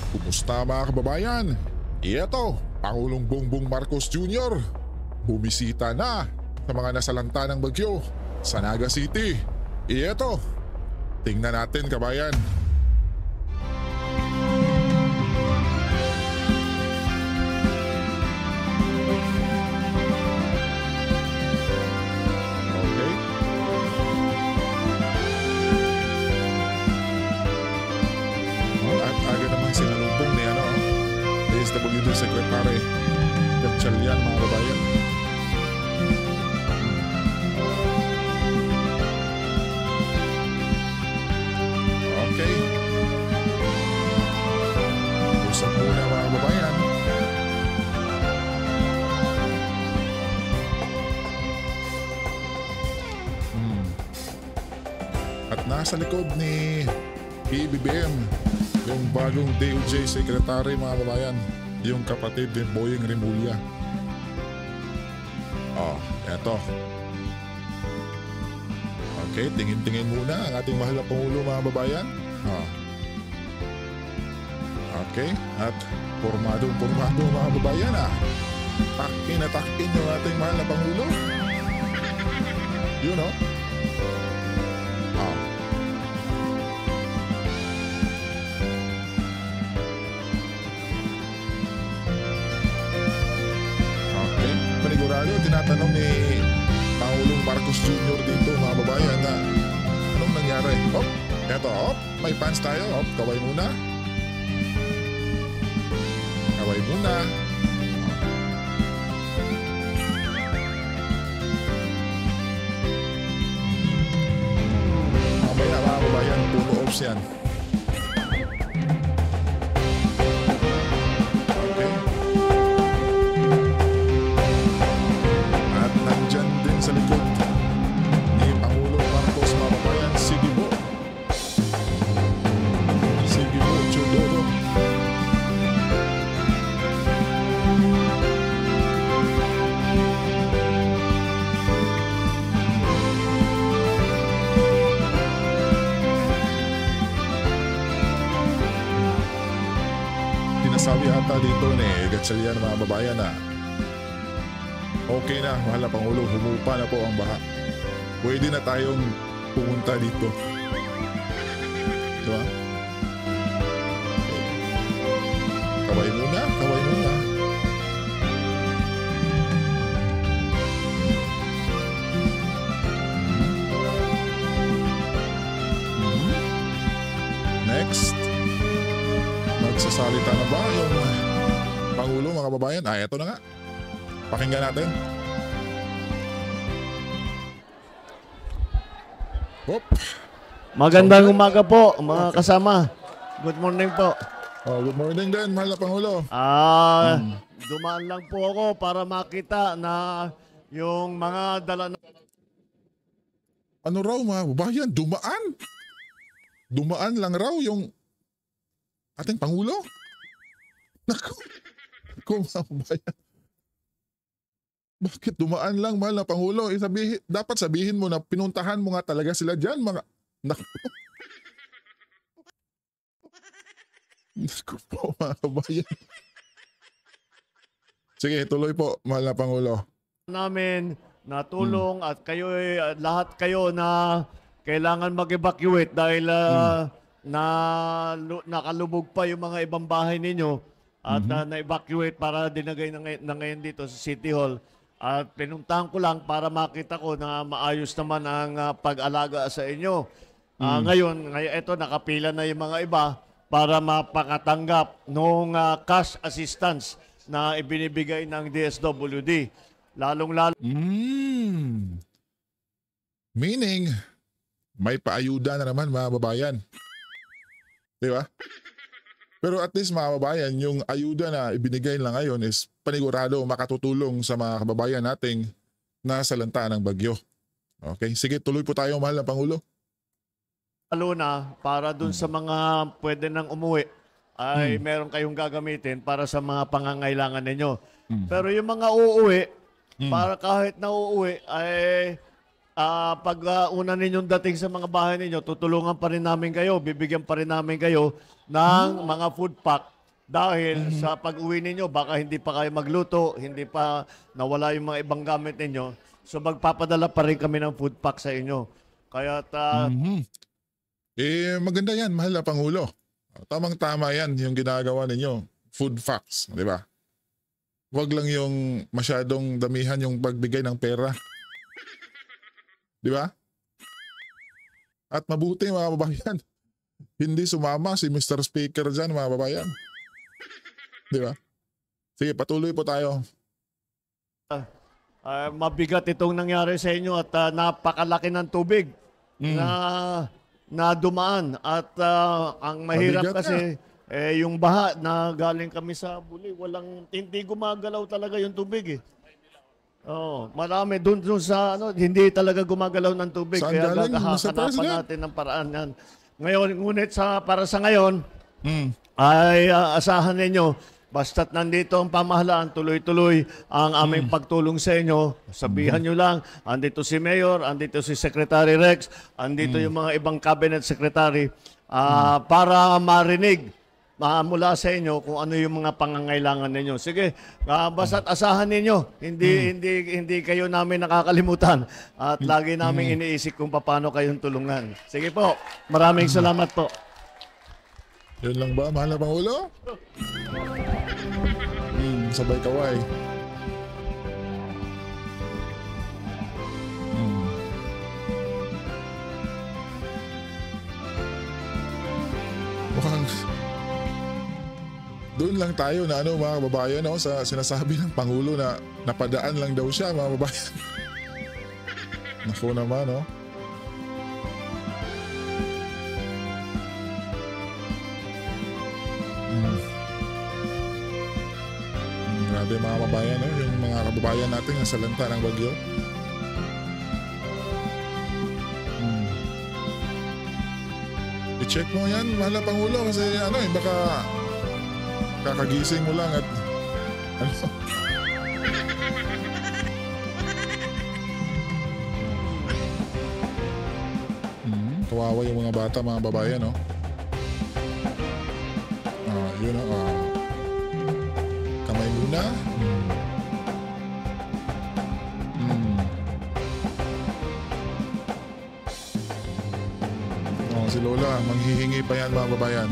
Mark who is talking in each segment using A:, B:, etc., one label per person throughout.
A: Kumusta mga kababayan? Ito, Pangulong Bongbong Marcos Jr. Bumisita na sa mga nasalanta ng bagyo sa Naga City. Ito, tingnan natin kabayan. Okay. At aga naman sinalubong ni DSWD Secretary Gatchalian mga kabayan. Okay. Usap muna mga kababayan. At nasa likod ni PBBM yung bagong DOJ Secretary mga kababayan, yung kapatid ni Boyeng Rimulya. Eto. Okay, tingin-tingin muna ang ating mahal na Pangulo mga kababayan. Okay, at pormadong mga kababayan Takin na takin yung ating mahal na Pangulo. You know? Panigurado, tinatanong ni Pangulong Marcos Jr. dito mga babayan na anong nangyari? Eto, may pants tayo. Kaway muna. Kaway muna. Mamaya mga babayan, puno ops yan. Sa likod ni Pangulong Marcos mga kababayan, si Bibo Chodoro. Sinasabi ata dito ni Gatchalian mga kababayan okay na, mahal na Pangulo, humupa na po ang baha. Pwede na tayong pumunta dito. Diba? Kaway muna, kaway muna. Next. Magsasalita na ba yung Pangulo mga kababayan? Eto na nga. Pakinggan natin.
B: Magandang umaga po mga kasama. Good morning po.
A: Good morning din, mahal na Pangulo.
B: Dumaan lang po ako para makita na yung mga dala na...
A: Ano raw mga babayan? Dumaan? Dumaan lang raw yung ating Pangulo? Naku mga babayan. Bakit dumaan lang, mahal na Pangulo? Dapat sabihin mo na pinuntahan mo nga talaga sila dyan, mga... Naku po, mga kabayan. Sige, tuloy po, mahal na Pangulo.
B: Namin natulong at kayo, lahat kayo na kailangan mag-evacuate dahil nakalubog pa yung mga ibang bahay ninyo at na-evacuate para dinagay na ngayon dito sa City Hall. At pinuntahan ko lang para makita ko na maayos naman ang pag-alaga sa inyo. Ngayon, ito nakapila na yung mga iba para mapakatanggap ng cash assistance na ibinibigay ng DSWD. Lalong-lalo.
A: Meaning, may paayuda na naman mga babayan. Di ba? Pero at least mga kababayan, yung ayuda na ibinigay lang ngayon is panigurado makatutulong sa mga kababayan nating nasa lanta ng bagyo. Okay, sige tuloy po tayo mahal na Pangulo.
B: Lalo na para dun sa mga pwede nang umuwi ay meron kayong gagamitin para sa mga pangangailangan ninyo. Pero yung mga uuwi, para kahit na uuwi ay pag una ninyong dating sa mga bahay ninyo, tutulungan pa rin namin kayo, bibigyan pa rin namin kayo ng mga food pack Dahil sa pag-uwi ninyo, baka hindi pa kayo magluto, hindi pa nawala yung mga ibang gamit ninyo. So magpapadala pa rin kami ng food pack sa inyo. Kaya
A: Mhm. Maganda yan, mahal na Pangulo. Tamang-tama yan yung ginagawa ninyo. Food facts, di ba? Huwag lang yung masyadong damihan yung pagbigay ng pera. Di ba? At mabuti mga babayan, hindi sumama si Mr. Speaker dyan mga babayan. Di ba? Sige, patuloy po tayo.
B: mabigat itong nangyari sa inyo at napakalaki ng tubig na dumaan. At ang mahirap
A: Mabigat
B: kasi yung baha na galing kami sa Buli, hindi gumagalaw talaga yung tubig eh. Oh, marami doon sa hindi talaga gumagalaw ng tubig.
A: Saan
B: Kaya
A: galing? Mr.
B: hahanapan
A: President?
B: natin ng paraan yan. Ngayon, ngunit para sa ngayon,
A: Mm.
B: ay asahan ninyo, basta't nandito ang pamahalaan, tuloy-tuloy ang aming pagtulong sa inyo. Sabihan nyo lang, andito si Mayor, andito si Secretary Rex, andito yung mga ibang cabinet secretary para marinig mula sa inyo kung ano yung mga pangangailangan ninyo. Sige, basta't asahan ninyo, hindi kayo namin nakakalimutan at lagi namin iniisip kung paano kayong tulungan. Sige po, maraming salamat po.
A: Yun lang ba, mahal na Pangulo? Sabay kaway. Mukhang doon lang tayo na mga kababayan sa sinasabi ng Pangulo na napadaan lang daw siya mga kababayan. Naku naman Grabe mga kababayan yung mga kababayan natin na salanta ng bagyo. I-check mo yan mahal na Pangulo kasi baka kakagising mo lang at kawawa yung mga bata mga babayan yun kamay muna si Lola manghihingi pa yan mga babayan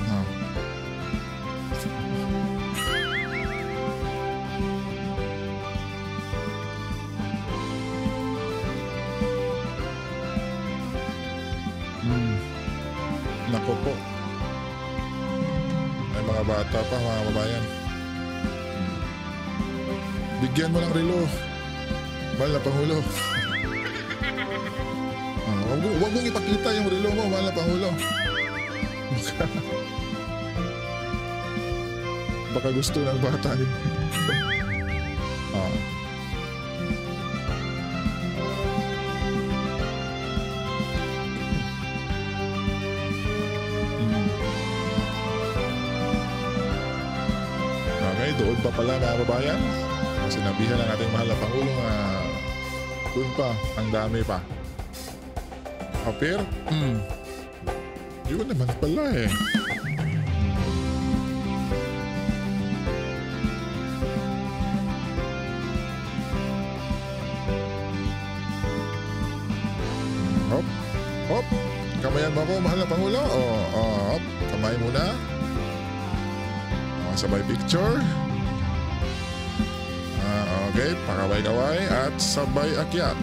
A: Nako po. May mga bata pa mga babayan. Bigyan mo ng relo. Mahal na Pangulo. Huwag mong ipakita yung relo mo, mahal na Pangulo. Baka gusto ng bata niyo. Doon pa pala mga babayan. Sinabihan ng ating mahal na Pangulo na doon pa, ang dami pa. Apir? Yun naman pala Hop, hop. Kamayan mo ako, mahal na Pangulo. Hop, kamay muna. Sabay picture. Okay, pakaway-kaway at sabay akyat.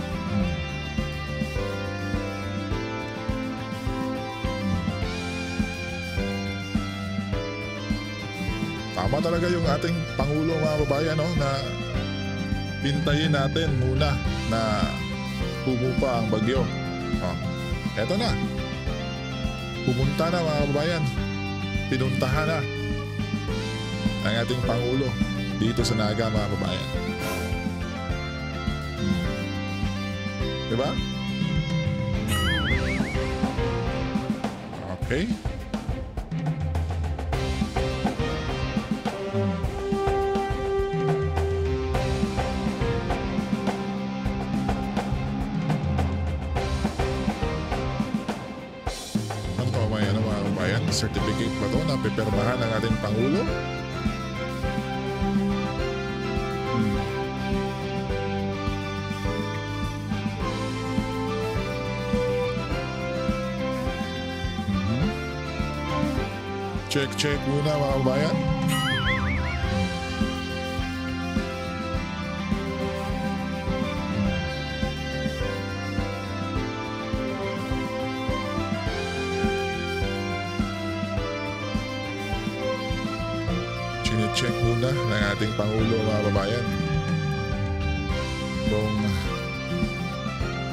A: Tama talaga yung ating Pangulo mga babayan na pintayin natin muna na pumupa ang bagyo. Eto na. Pumunta na mga babayan. Pinuntahan na ang ating Pangulo dito sa Naga mga babayan. Diba? Okay. Ano pa may mga babayan? Certificate ba ito na pipirmahan ng ating Pangulo? Check muna mga kabayan. Check muna ng ating Pangulo mga kabayan kung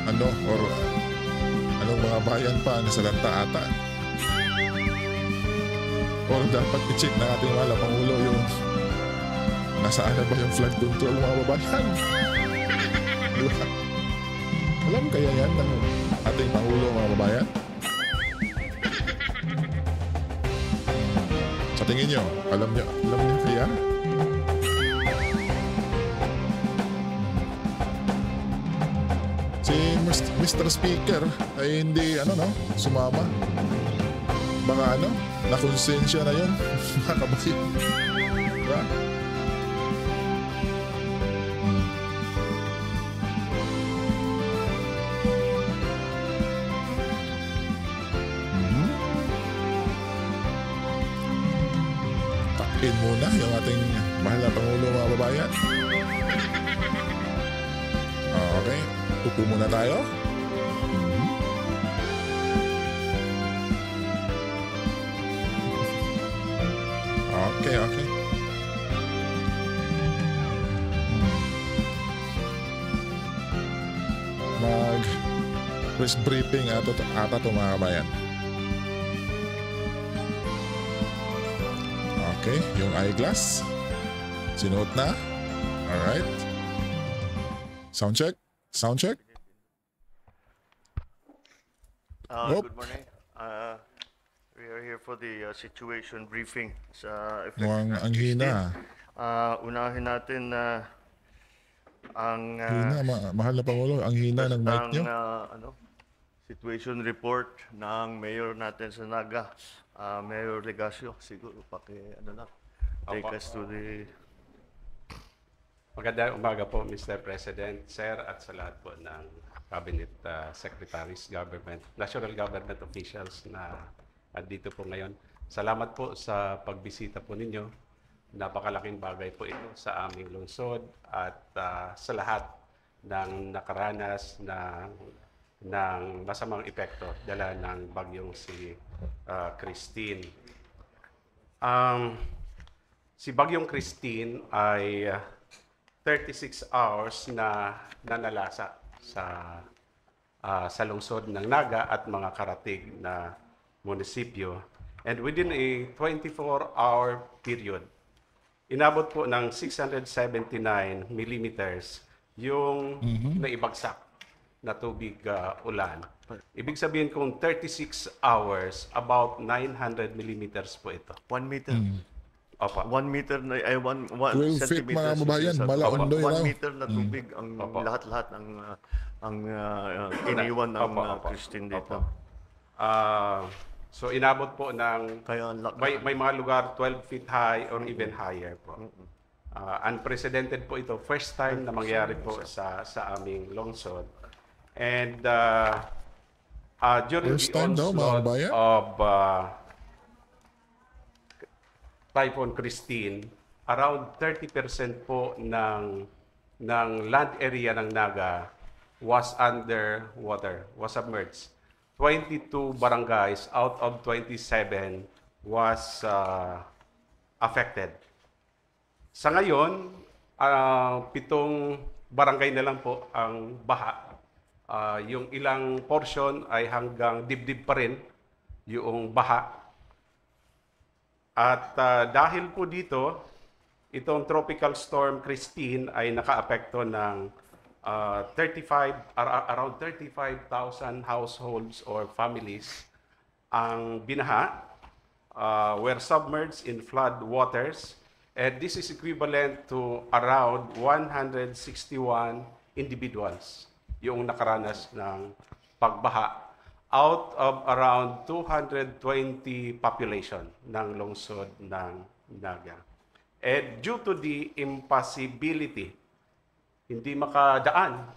A: ano or anong mga bayan pa na salanta ata. Or dapat i-check na ating mahal na Pangulo yung nasaan na ba yung flood control mga kababayan. Diba? Alam kaya yan ng ating Pangulo mga kababayan? Sa tingin nyo, alam nyo kaya? Si Mr. Speaker ay hindi sumama. Baka nakonsensya na yun. Mga kabayan. Diba? Takin muna yung ating mahal na Pangulo mga babayan. Okay, upo muna tayo. Okay. Mag-press briefing ata to mga kabayan. Okay, yung eyeglass. Sinuot na. Alright. Sound check.
B: Good morning. We are here for the situation briefing sa
A: Mukhang ang hina.
B: Unahin natin ang
A: Mahal na Pangulo, ang hina ng mic nyo.
B: situation report ng mayor natin sa Naga, Mayor Legasio. Siguro take us to the...
C: Magandang umaga po, Mr. President, Sir, at sa lahat po ng Cabinet Secretaries, National Government Officials na andito po ngayon. Salamat po sa pagbisita po ninyo. Napakalaking bagay po ito sa aming lungsod at sa lahat ng nakaranas ng masamang epekto dala ng bagyong si Christine. Si bagyong Christine ay 36 hours na nanalasa sa lungsod ng Naga at mga karatig na munisipyo. And within a 24-hour period, inabot po ng 679 millimeters yung naibagsak na tubig ulan. Ibig sabihin kung 36 hours, about 900 millimeters po ito.
B: 1 meter.
C: Opa.
B: 1 meter na, 1
A: 12 feet mga kababayan, malaondoy
B: 1 meter na tubig ang lahat-lahat ang iniwan ng Christine dito.
C: So inabot po ng,
B: Kaya
C: may mga lugar 12 feet high or even higher po. Unprecedented po ito. First time na mangyari po sa aming lungsod. And during
A: First
C: the
A: time daw, mga
C: onslaught
A: kabayan?
C: of Typhoon Christine, around 30% po ng land area ng Naga was under water, was submerged. 22 barangays out of 27 was affected. Sa ngayon, 7 barangay na lang po ang baha. Yung ilang portion ay hanggang dibdib pa rin yung baha. At dahil po dito, itong Tropical Storm Christine ay nakaapekto ng around 35,000 households or families ang binaha, were submerged in flood waters, and this is equivalent to around 161 individuals yung nakaranas ng pagbaha out of around 220 population ng lungsod ng Naga. And due to the impossibility, hindi makadaan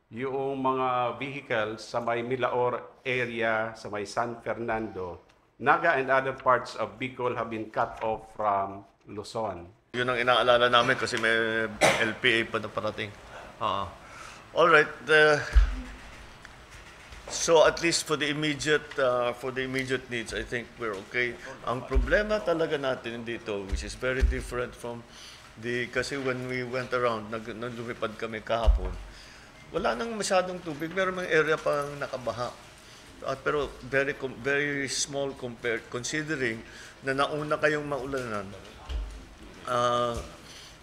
C: yung mga vehicles sa may Milaor area, sa may San Fernando, Naga and other parts of Bicol have been cut off from Luzon.
B: Yun ang inaalala namin kasi may LPA pa na parating. All right. So at least for the immediate needs, I think we're okay. Ang problema talaga natin dito, which is very different from kasi when we went around, lumipad kami kahapon, wala nang masyadong tubig. Meron mga area pang nakabaha. Pero very small compared, considering na nauna kayong maulanan.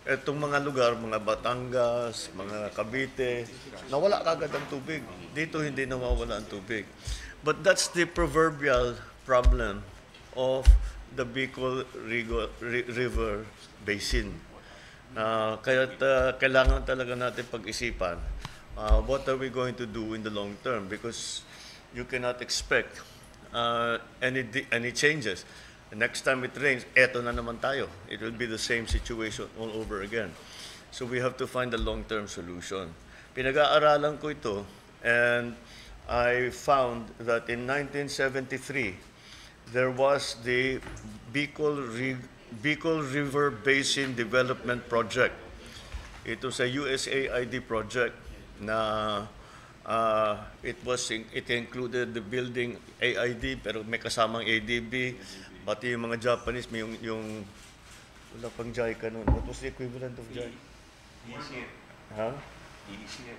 B: Itong mga lugar, mga Batangas, mga Cavite, nawala kagad ang tubig. Dito hindi nawawala ang tubig. But that's the proverbial problem of the Bicol River Basin. Kaya kailangan talaga natin pag-isipan what are we going to do in the long term, because you cannot expect any changes. The next time it rains, eto na naman tayo. It will be the same situation all over again. So we have to find a long-term solution. Pinag-aaralan ko ito, and I found that in 1973, there was the Bicol River Basin Development Project. Ito sa USAID project na it included the building AID, pero may kasamang ADB, pati yung mga Japanese, may yung wala pang JICA noon. What was the equivalent of JICA?
D: EDC.
B: Ha?
D: EDC.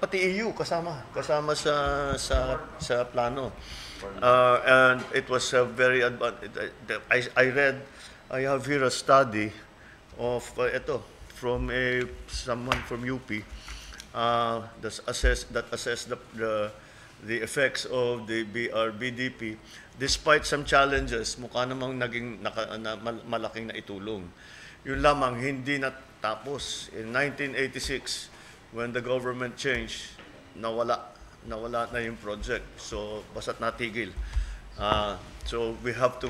B: Pati EU kasama sa plano. And it was a very I have here a study of from someone from UP that assessed the effects of the BRBDP. Despite some challenges, mukha namang naging malaking naitulong. Yun lamang, hindi natapos. In 1986, when the government changed, nawala na yung project. So, basta't natigil. So, we have to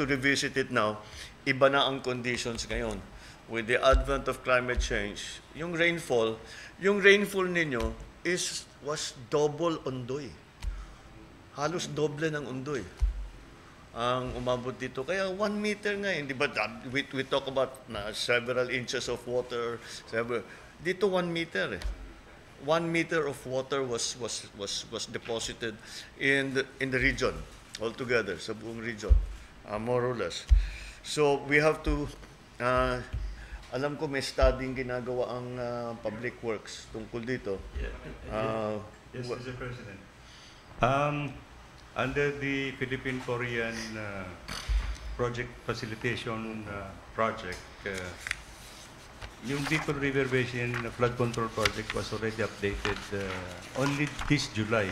B: revisit it now. Iba na ang conditions ngayon. With the advent of climate change, yung rainfall ninyo was double Ondoy. Halos doble ng Ondoy ang umabot dito. Kaya 1 meter nga, hindi ba? We talk about several inches of water. Dito 1 meter. 1 meter of water was deposited in the region altogether, sa buong region, more or less. So we have to alam ko may studying ginagawa ang Public Works tungkol dito.
D: Yes, Mr. President. Under the Philippine-Korean project facilitation project, yung Bicol River Basin Flood Control Project was already updated only this July.